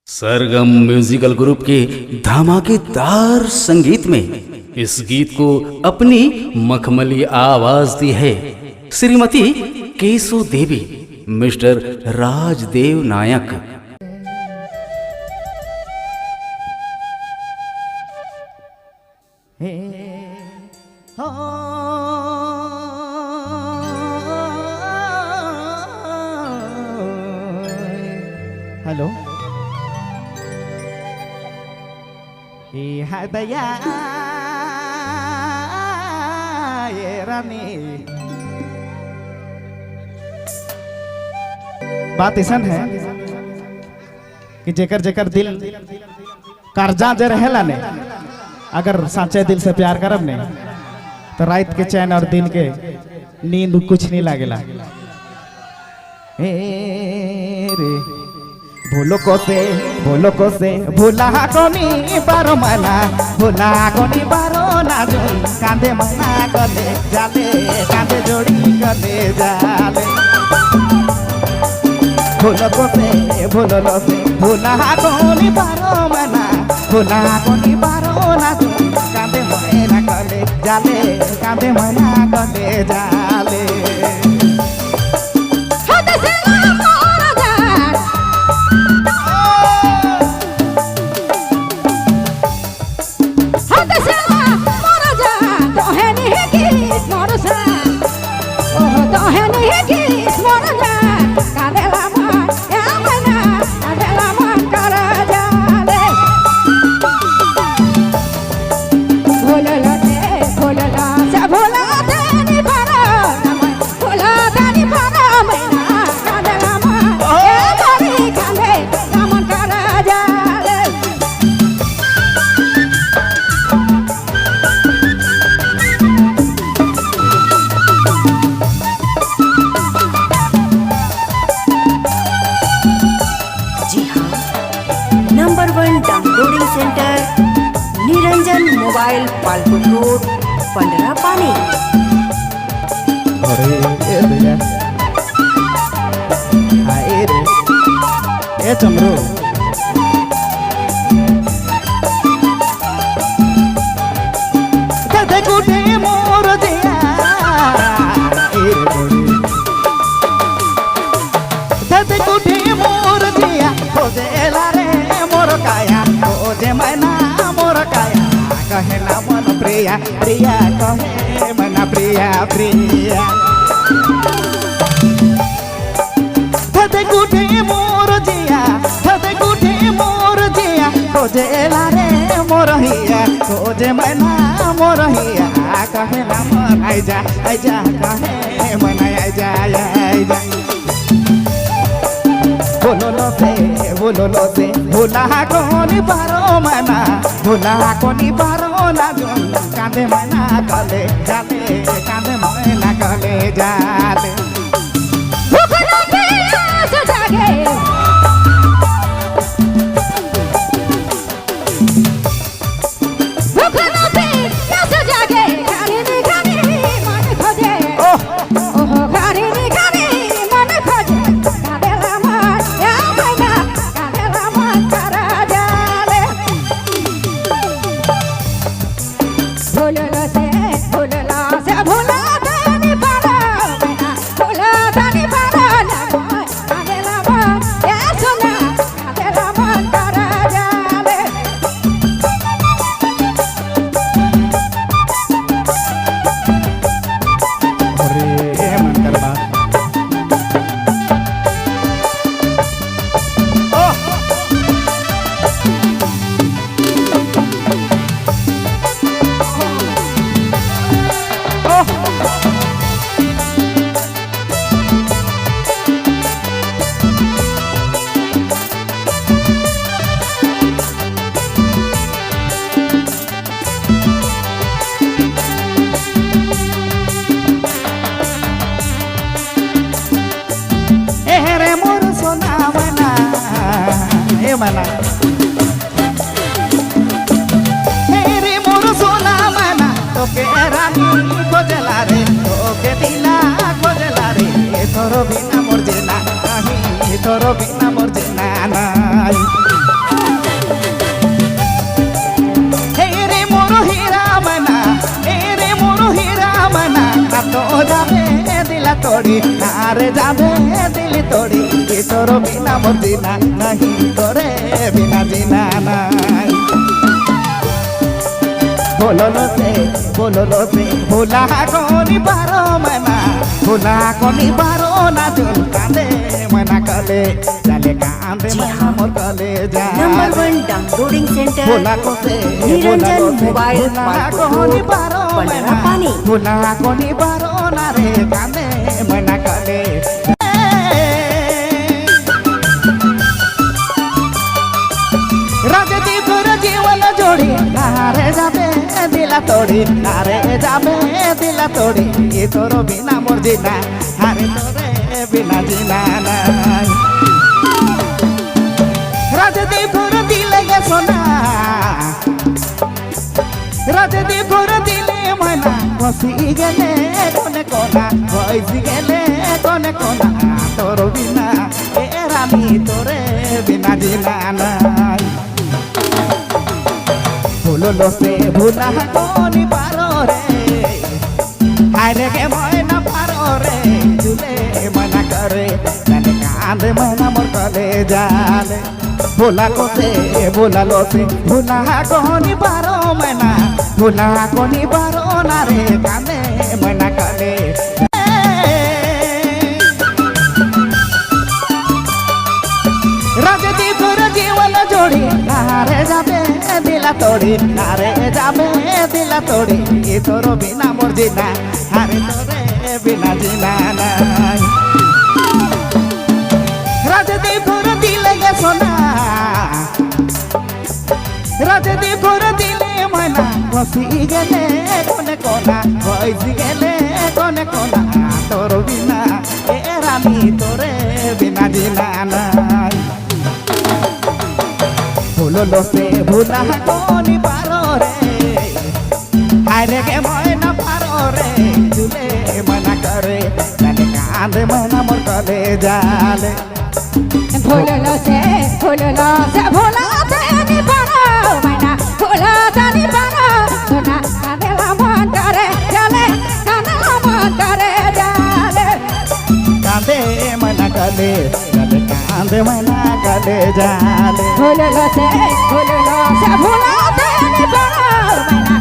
सरगम musical group के धमाकेदार संगीत में इस गीत को अपनी मखमली आवाज दी है श्रीमती केशु देवी, मिस्टर राजदेव नायक। हेलो दया ये रानी बात ऐसा है कि जेकर जेकर दिल कर्जा जे रहेला ने, अगर साचे दिल से प्यार करब ने तो रात के चैन और दिन के नींद कुछ नहीं लागेला। रे भूलो को से भूला कोनी बारो मना, भूला कोनी बारो ना जो कांदे मना गले जाले, कांदे जोड़ी गले जाले। भूलो से भूला कोनी बारो मना, भूला कोनी बारो ना जो कांदे मना गले जाले, कांदे मना गले जाले। Number 1 downloading centre Niranjan mobile Palpur road Pandra पानी। अरे ए भैया हाय रे ए चमरो कदे कुटे मोर जिया ए रे कदे कुटे मोर जिया खोजेला रे मोर काया, खोजे मना मोर काया, कहे ना मन प्रिया प्रिया, कहे मना प्रिया प्रिया। थदे गुठे मोर जिया, थदे गुठे मोर जिया, खोजे लारे मोर हिया, खोजे मना मोर हिया, कहे ना मन आइजा आइजा, कहे मन आइजा आइजा। बोलो से भूला कोनी बारो मना, भूला कोनी बारो ना जो कांदे मना गले जाले, कांदे मना गले जाले। भूखलो पे आस जागे, भूखलो पे आस जागे, खाने मन खोजे, ओहो खाने मन खोजे, मना मेरे मोर सोना मना तो के रानी खोजला रे, तो के दिला खोजला रे, तोरो बिना मोर जेना नहीं, तोरो बिना मोर जेना नहीं। हारे जाबे दिल तोड़ी ये तोर बिना मोर जीना नहीं तोरे बिना जीना नहीं बोलो लो से भूला कोनी बारो मना भूला कोनी बारो ना जुल कांदे मना कले चले कांदे मना मोर कले जा नंबर 1 डाउनलोडिंग सेंटर भूला को से निरंजन मोबाइल कोनी बारो पंडरा पानी भूला कोनी बारो ना रे कांदे मना कले राजती पुर जीवन जोड़ी नारे जाबे दिला तोड़ी नारे जाबे दिला तोड़ी ये तोरो बिना मोर जीना हारे तोरे बिना जीना नहीं राजती पुर दिले गे सोना राजती पुर दिले मना बसी गेले कोने कोना बसी गेले कोने कोना तोरो बिना ए रानी तोरे बिना जीना नहीं भूलो लो से भूला कोनी पारो रे हारे के मोय ना पारो रे झूले मना करे जाने कांदे मना मोर कले जाले भूला को से भूला लो से भूला कोनी पारो मना भूला कोनी पारो ना रे कांदे मना कले राजती पुर जीवन जोड़ी नारे जाबे दिला तोड़ी नारे जाबे दिला तोड़ी ये तोरो बिना मोर जीना हारे तोरे बिना जीना नहीं राजती पुर दिले गे सोना राजती पुर दिले मना बसी गेले कोने कोना बसी गेले कोने कोना तोरो बिना ए रानी तोरे बिना जीना नहीं भूलो लो से भूला कोनी पारो रे हारे के मोय ना पारो रे झूले मना करे जाने कांदे मना मोर कले जाले भूलो से भूला से नी पारो मैना भूला नी पारो सोना कांदेला मन करे जाले कांदेला मन करे जाले कांदे मना कले जाले कांदे मना कले जाले भूलो से भूला नी पारो मैना